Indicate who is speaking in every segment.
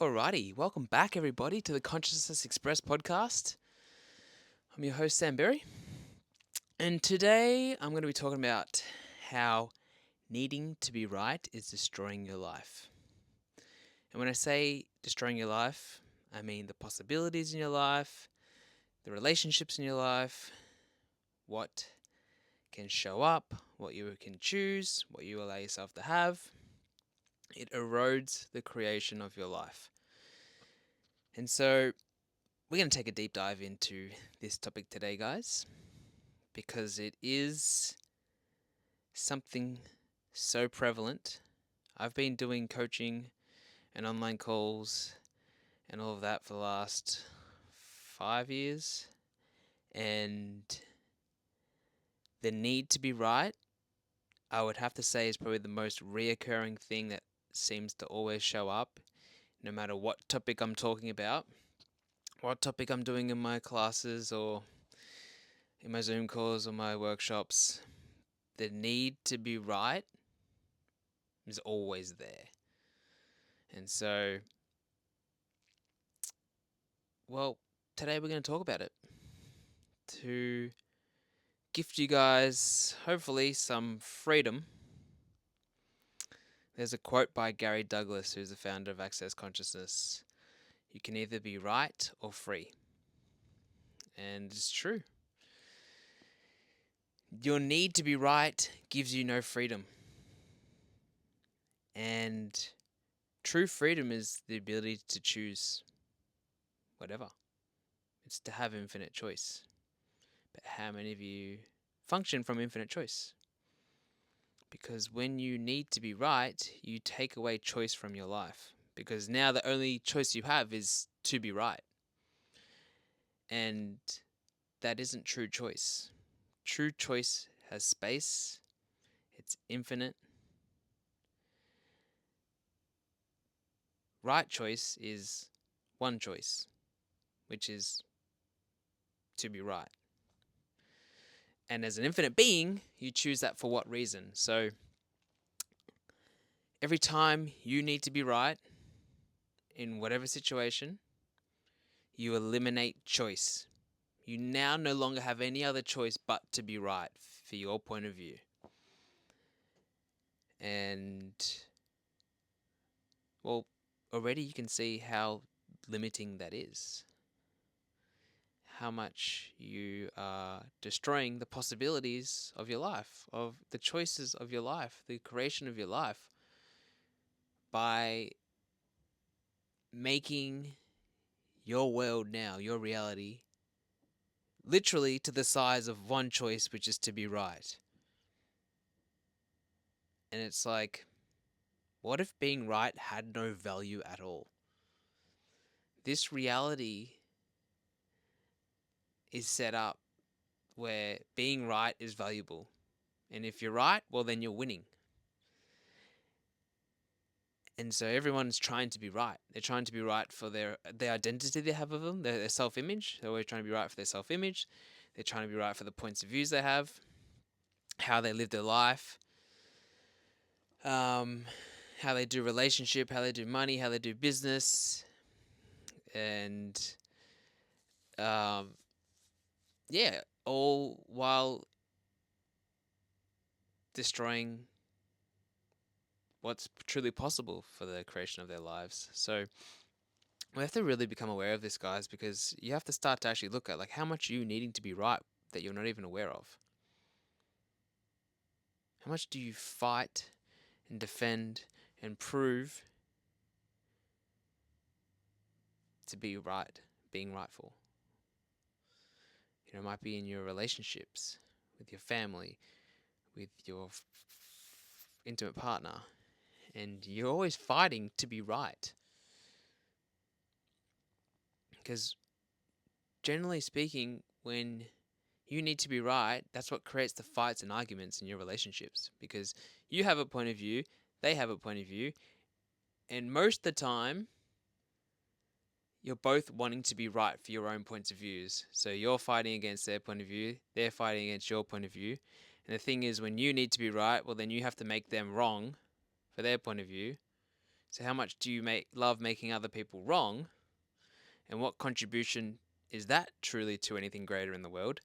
Speaker 1: Alrighty, welcome back everybody to the Consciousness Express podcast. I'm your host Sam Berry, and today I'm going to be talking about how needing to be right is destroying your life. And when I say destroying your life, I mean the possibilities in your life, the relationships in your life, what can show up, what you can choose, what you allow yourself to have. It erodes the creation of your life. And so we're going to take a deep dive into this topic today, guys, because it is something so prevalent. I've been doing coaching and online calls and all of that for the last 5 years, and the need to be right, I would have to say, is probably the most reoccurring thing that seems to always show up, no matter what topic I'm talking about, what topic I'm doing in my classes or in my Zoom calls or my workshops. The need to be right is always there. And so, well, today we're going to talk about it to gift you guys, hopefully, some freedom. There's a quote by Gary Douglas, who's the founder of Access Consciousness. You can either be right or free. And it's true. Your need to be right gives you no freedom. And true freedom is the ability to choose whatever. It's to have infinite choice. But how many of you function from infinite choice? Because when you need to be right, you take away choice from your life. Because now the only choice you have is to be right. And that isn't true choice. True choice has space, it's infinite. Right choice is one choice, which is to be right. And as an infinite being, you choose that for what reason? So every time you need to be right in whatever situation, you eliminate choice. You now no longer have any other choice but to be right for your point of view. And, well, already you can see how limiting that is. How much you are destroying the possibilities of your life, of the choices of your life, the creation of your life, by making your world now, your reality, literally to the size of one choice, which is to be right. And it's like, what if being right had no value at all? This reality is set up where being right is valuable. And if you're right, well, then you're winning. And so everyone's trying to be right. They're trying to be right for their identity they have of them, their self-image. They're always trying to be right for their self-image. They're trying to be right for the points of views they have, how they live their life, how they do relationship, how they do money, how they do business, and um, yeah, all while destroying what's truly possible for the creation of their lives. So we have to really become aware of this, guys, because you have to start to actually look at like how much you needing to be right that you're not even aware of. How much do you fight and defend and prove to be right, being rightful? You know, it might be in your relationships, with your family, with your intimate partner, and you're always fighting to be right. Because generally speaking, when you need to be right, that's what creates the fights and arguments in your relationships. Because you have a point of view, they have a point of view, and most of the time, you're both wanting to be right for your own points of views. So you're fighting against their point of view, they're fighting against your point of view. And the thing is, when you need to be right, well, then you have to make them wrong for their point of view So how much do you love making other people wrong, and what contribution is that truly to anything greater in the world?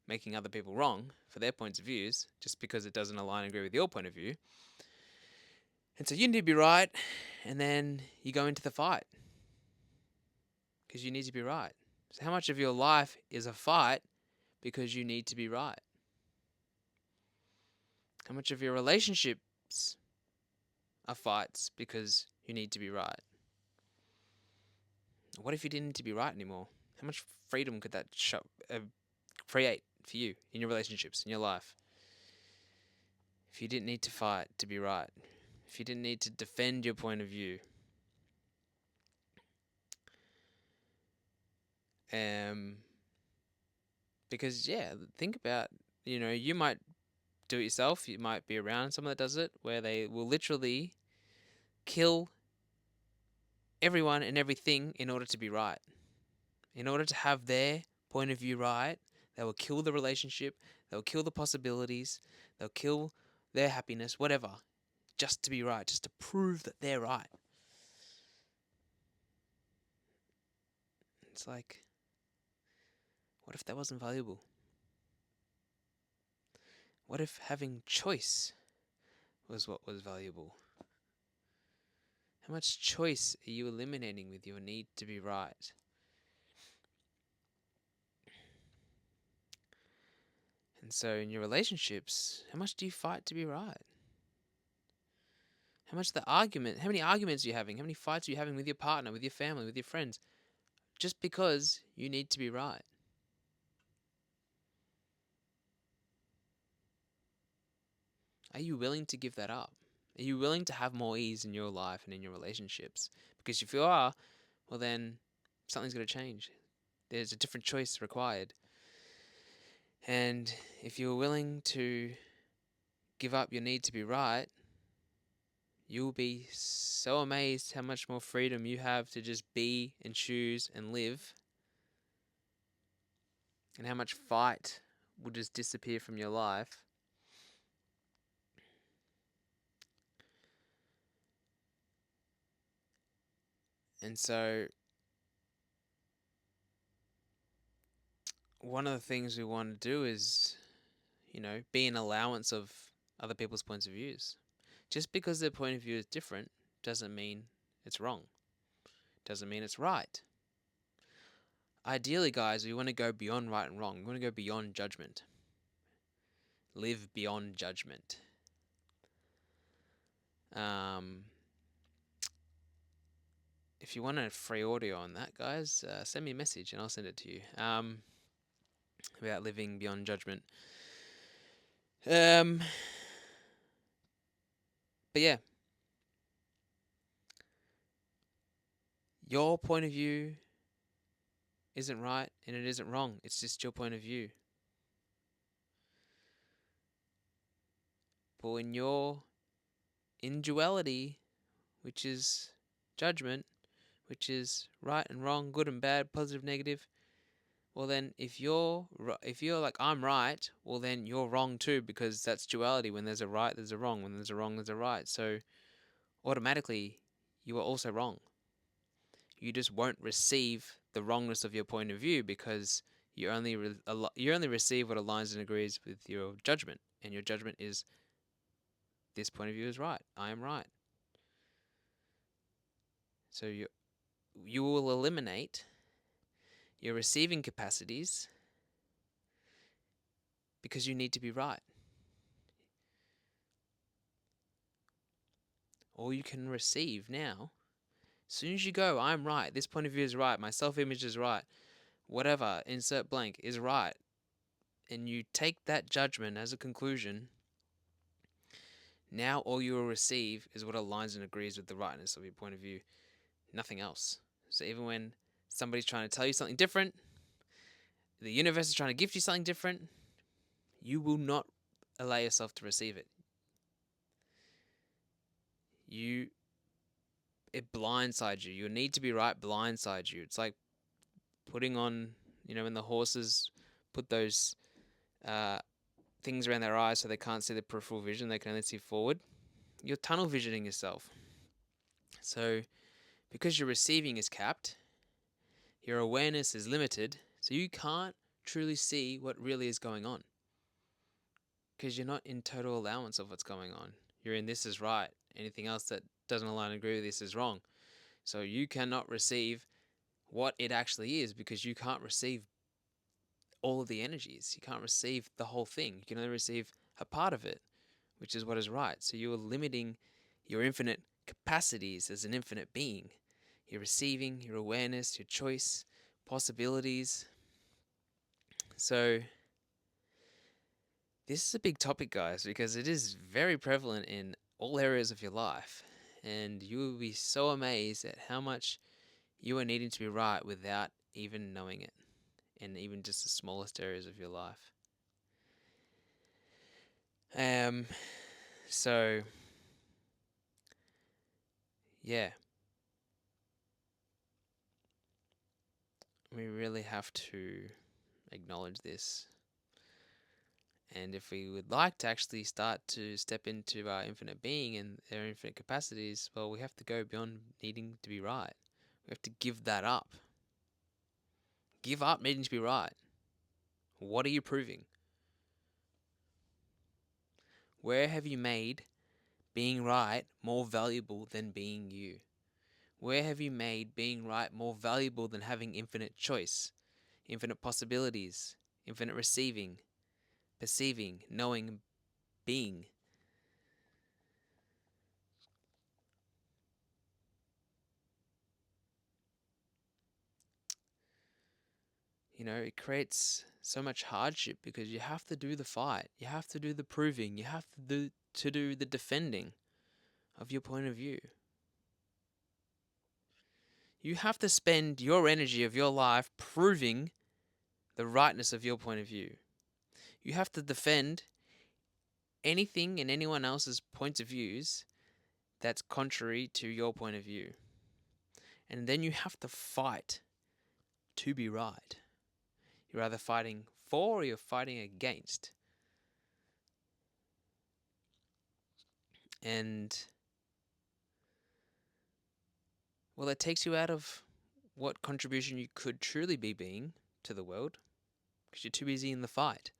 Speaker 1: Making other people wrong for their points of views just because it doesn't align and agree with your point of view. And so you need to be right, and then you go into the fight because you need to be right. So how much of your life is a fight because you need to be right? How much of your relationships are fights because you need to be right? What if you didn't need to be right anymore? How much freedom could that create for you in your relationships, in your life? If you didn't need to fight to be right, if you didn't need to defend your point of view, because think about, you might do it yourself. You might be around someone that does it, where they will literally kill everyone and everything in order to be right. In order to have their point of view right, they will kill the relationship, they'll kill the possibilities, they'll kill their happiness, whatever, just to be right, just to prove that they're right. It's like, what if that wasn't valuable? What if having choice was what was valuable? How much choice are you eliminating with your need to be right? And so in your relationships, how much do you fight to be right? How many arguments are you having? How many fights are you having with your partner, with your family, with your friends? Just because you need to be right. Are you willing to give that up? Are you willing to have more ease in your life and in your relationships? Because if you are, well then something's going to change. There's a different choice required. And if you're willing to give up your need to be right, you'll be so amazed how much more freedom you have to just be and choose and live, and how much fight will just disappear from your life. And so one of the things we want to do is, be an allowance of other people's points of views. Just because their point of view is different doesn't mean it's wrong. Doesn't mean it's right. Ideally, guys, we want to go beyond right and wrong. We want to go beyond judgment. Live beyond judgment. If you want a free audio on that, guys, send me a message and I'll send it to you. About living beyond judgment. But yeah, your point of view isn't right and it isn't wrong. It's just your point of view. But when you're in duality, which is judgment, which is right and wrong, good and bad, positive, negative, well then if you're like I'm right, well then you're wrong too, because that's duality. When there's a right, there's a wrong. When there's a wrong, there's a right. So automatically you are also wrong. You just won't receive the wrongness of your point of view because you only receive what aligns and agrees with your judgment, and your judgment is this point of view is right. I am right. So you will eliminate your receiving capacities because you need to be right. All you can receive now, as soon as you go, I'm right, this point of view is right, my self-image is right, whatever, insert blank, is right, and you take that judgment as a conclusion, now all you will receive is what aligns and agrees with the rightness of your point of view, nothing else. So even when somebody's trying to tell you something different, the universe is trying to gift you something different, you will not allow yourself to receive it. It blindsides you. Your need to be right blindsides you. It's like putting on, when the horses put those things around their eyes so they can't see the peripheral vision, they can only see forward. You're tunnel visioning yourself. So, because your receiving is capped, your awareness is limited, so you can't truly see what really is going on. Because you're not in total allowance of what's going on. You're in this is right. Anything else that doesn't align and agree with this is wrong. So you cannot receive what it actually is because you can't receive all of the energies. You can't receive the whole thing. You can only receive a part of it, which is what is right. So you're limiting your infinite capacities as an infinite being. Your receiving, your awareness, your choice, possibilities. So this is a big topic, guys, because it is very prevalent in all areas of your life. And you will be so amazed at how much you are needing to be right without even knowing it, in even just the smallest areas of your life. Um, so yeah, we really have to acknowledge this. And if we would like to actually start to step into our infinite being and their infinite capacities, well, we have to go beyond needing to be right. We have to give that up. Give up needing to be right. What are you proving? Where have you made being right more valuable than being you? Where have you made being right more valuable than having infinite choice, infinite possibilities, infinite receiving, perceiving, knowing, being? It creates so much hardship because you have to do the fight, you have to do the proving, you have to do the defending of your point of view. You have to spend your energy of your life proving the rightness of your point of view. You have to defend anything and anyone else's points of views that's contrary to your point of view. And then you have to fight to be right. You're either fighting for or you're fighting against. And, well, it takes you out of what contribution you could truly be being to the world because you're too busy in the fight.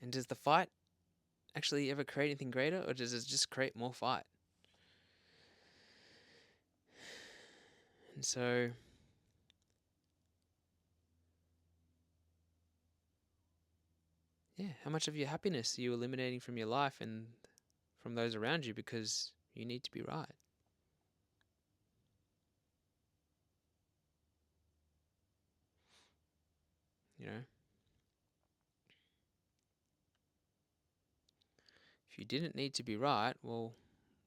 Speaker 1: And does the fight actually ever create anything greater, or does it just create more fight? And so, yeah, how much of your happiness are you eliminating from your life and from those around you because you need to be right? You know, if you didn't need to be right, well,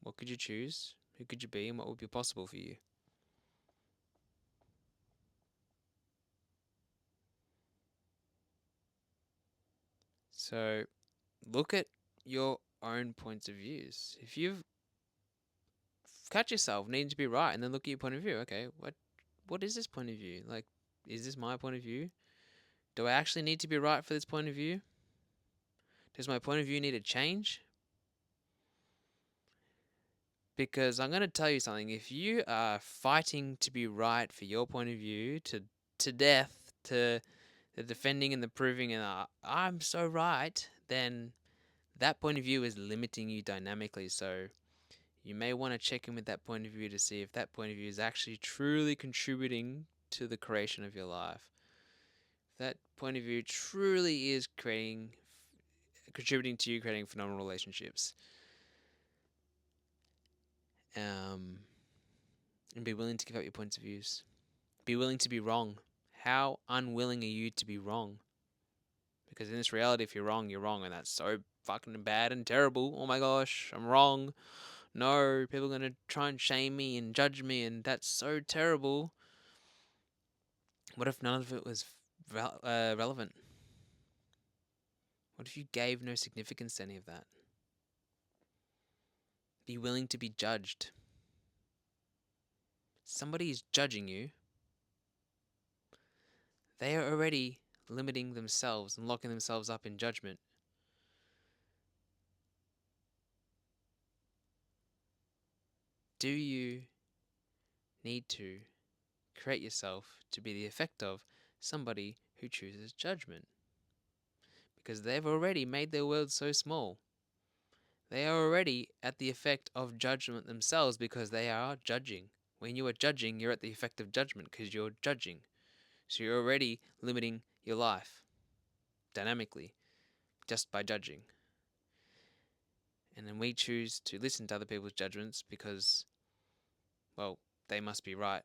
Speaker 1: what could you choose? Who could you be, and what would be possible for you? So, look at your own points of views. If you've catch yourself needing to be right, and then look at your point of view. Okay, what is this point of view? Like, is this my point of view? Do I actually need to be right for this point of view? Does my point of view need to change? Because I'm going to tell you something. If you are fighting to be right for your point of view to death, to the defending and the proving, and I'm so right, then that point of view is limiting you dynamically. So you may want to check in with that point of view to see if that point of view is actually truly contributing to the creation of your life. If that point of view truly is contributing to you creating phenomenal relationships. Um, and be willing to give up your points of views. Be willing to be wrong. How unwilling are you to be wrong? Because in this reality, if you're wrong, and that's so fucking bad and terrible. Oh my gosh, I'm wrong. No, people are gonna try and shame me and judge me, and that's so terrible. What if none of it was relevant? What if you gave no significance to any of that? Be willing to be judged. Somebody is judging you. They are already limiting themselves and locking themselves up in judgment. do you need to create yourself to be the effect of somebody who chooses judgment? Because they've already made their world so small. They are already at the effect of judgment themselves because they are judging. When you are judging, you're at the effect of judgment because you're judging. So you're already limiting your life dynamically just by judging. And then we choose to listen to other people's judgments because, well, they must be right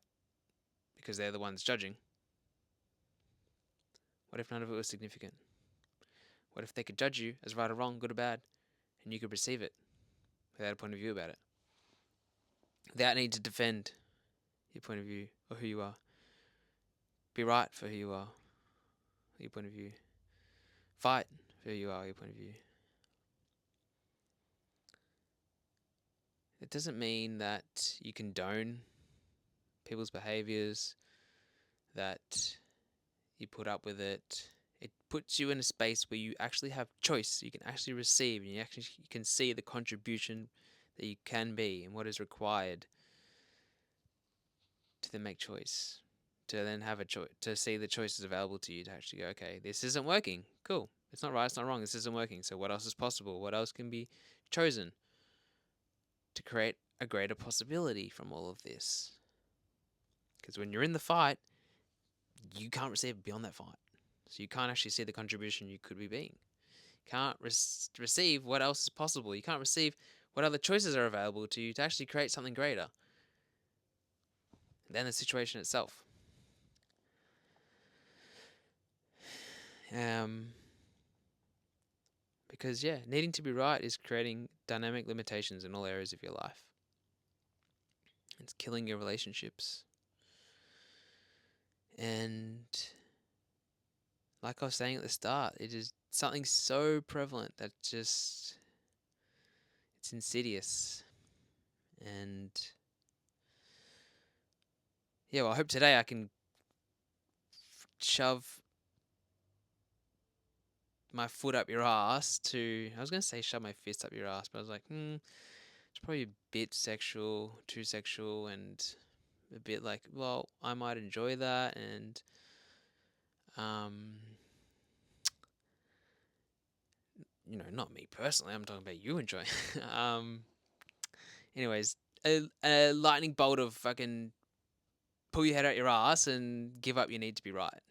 Speaker 1: because they're the ones judging. What if none of it was significant? What if they could judge you as right or wrong, good or bad, and you could receive it without a point of view about it? Without needing to defend your point of view or who you are. Be right for who you are, your point of view. Fight for who you are, your point of view. It doesn't mean that you condone people's behaviors, that you put up with it. It puts you in a space where you actually have choice. You can actually receive, and you can see the contribution that you can be and what is required to then make choice, to then have a choice, to see the choices available to you to actually go, okay, this isn't working. Cool. It's not right. It's not wrong. This isn't working. So what else is possible? What else can be chosen to create a greater possibility from all of this? Because when you're in the fight, you can't receive beyond that fight. So you can't actually see the contribution you could be being. You can't receive what else is possible. You can't receive what other choices are available to you to actually create something greater than the situation itself. Because, yeah, needing to be right is creating dynamic limitations in all areas of your life. It's killing your relationships. And like I was saying at the start, it is something so prevalent that just, it's insidious. And yeah, well, I hope today I can shove my foot up your ass to, I was going to say shove my fist up your ass, but I was like, it's probably a bit sexual, too sexual, and a bit like, well, I might enjoy that, and not me personally. I'm talking about you enjoying. Anyways, a lightning bolt of fucking pull your head out your ass and give up your need to be right.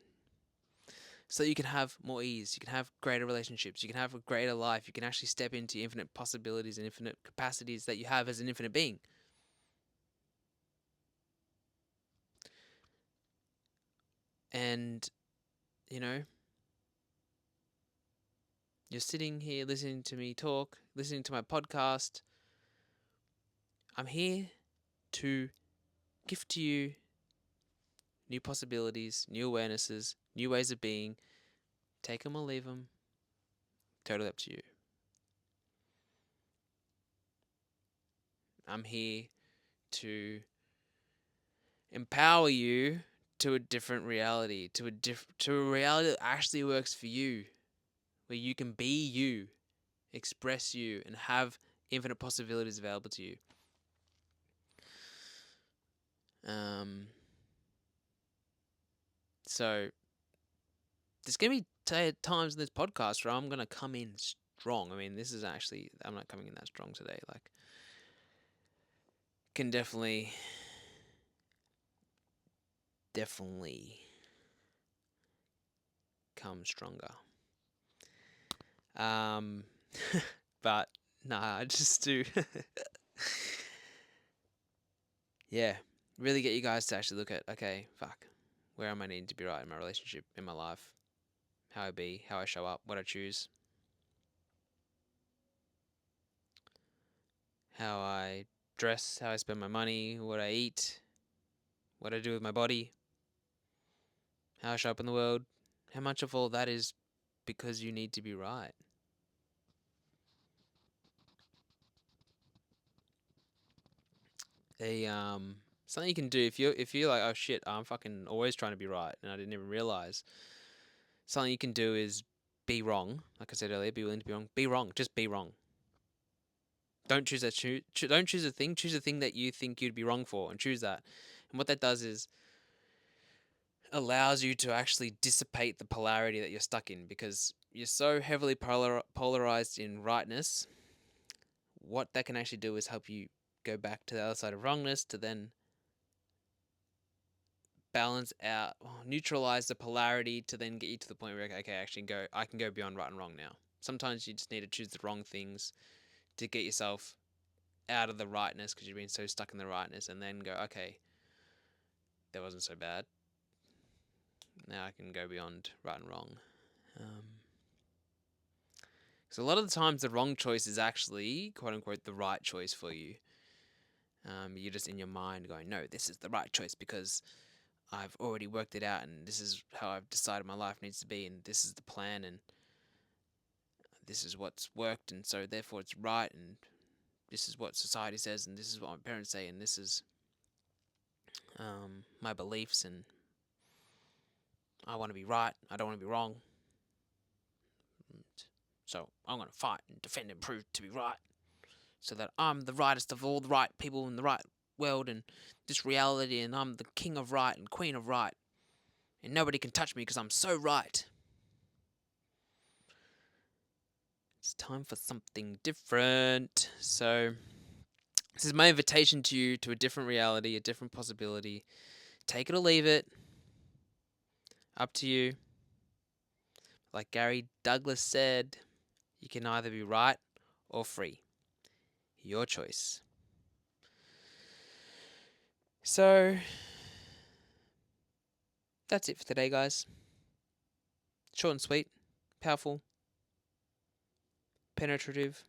Speaker 1: So that you can have more ease, you can have greater relationships, you can have a greater life, you can actually step into infinite possibilities and infinite capacities that you have as an infinite being. And, you're sitting here listening to me talk, listening to my podcast. I'm here to gift to you new possibilities, new awarenesses, new ways of being. Take them or leave them. Totally up to you. I'm here to empower you to a different reality, to a reality that actually works for you, where you can be you, express you, and have infinite possibilities available to you. So there's gonna be times in this podcast where I'm gonna come in strong. I mean, I'm not coming in that strong today. Like, can definitely come stronger. But nah, I just do. Yeah, really get you guys to actually look at, okay, fuck, where am I needing to be right in my relationship, in my life, how I be, how I show up, what I choose, how I dress, how I spend my money, what I eat, what I do with my body, how I show up in the world. How much of all that is because you need to be right? Something you can do if you're like, oh shit, I'm fucking always trying to be right and I didn't even realize. Something you can do is be wrong. Like I said earlier, be willing to be wrong. Be wrong. Just be wrong. Don't choose that. Don't choose a thing. Choose a thing that you think you'd be wrong for, and choose that. And what that does is allows you to actually dissipate the polarity that you're stuck in, because you're so heavily polarized in rightness. What that can actually do is help you go back to the other side of wrongness to then balance out, neutralize the polarity to then get you to the point where okay, I can go beyond right and wrong now. Sometimes you just need to choose the wrong things to get yourself out of the rightness because you've been so stuck in the rightness, and then go, okay, that wasn't so bad. Now I can go beyond right and wrong. So a lot of the times the wrong choice is actually, quote unquote, the right choice for you. You're just in your mind going, no, this is the right choice because I've already worked it out, and this is how I've decided my life needs to be, and this is the plan, and this is what's worked, and so therefore it's right, and this is what society says, and this is what my parents say, and this is my beliefs, and I want to be right, I don't want to be wrong, so I'm going to fight and defend and prove to be right, so that I'm the rightest of all the right people in the right world and this reality, and I'm the king of right and queen of right, and nobody can touch me because I'm so right. It's time for something different. So this is my invitation to you to a different reality, a different possibility. Take it or leave it. Up to you. Like Gary Douglas said, you can either be right or free. Your choice. So that's it for today, guys. Short and sweet, powerful, penetrative.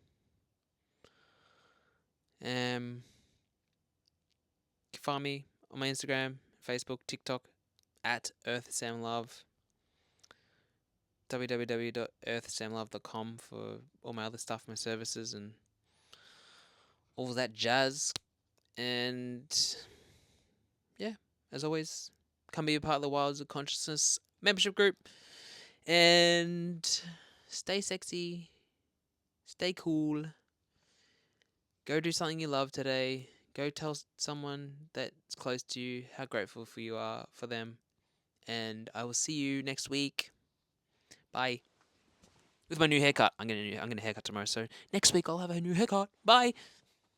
Speaker 1: You can find me on my Instagram, Facebook, TikTok at EarthSamLove. www.earthsamlove.com for all my other stuff, my services, and all that jazz. And yeah, as always, come be a part of the Wilds of Consciousness membership group. And stay sexy, stay cool. Go do something you love today. Go tell someone that's close to you how grateful for you are for them. And I will see you next week. Bye. With my new haircut. I'm gonna haircut tomorrow, so next week I'll have a new haircut. Bye.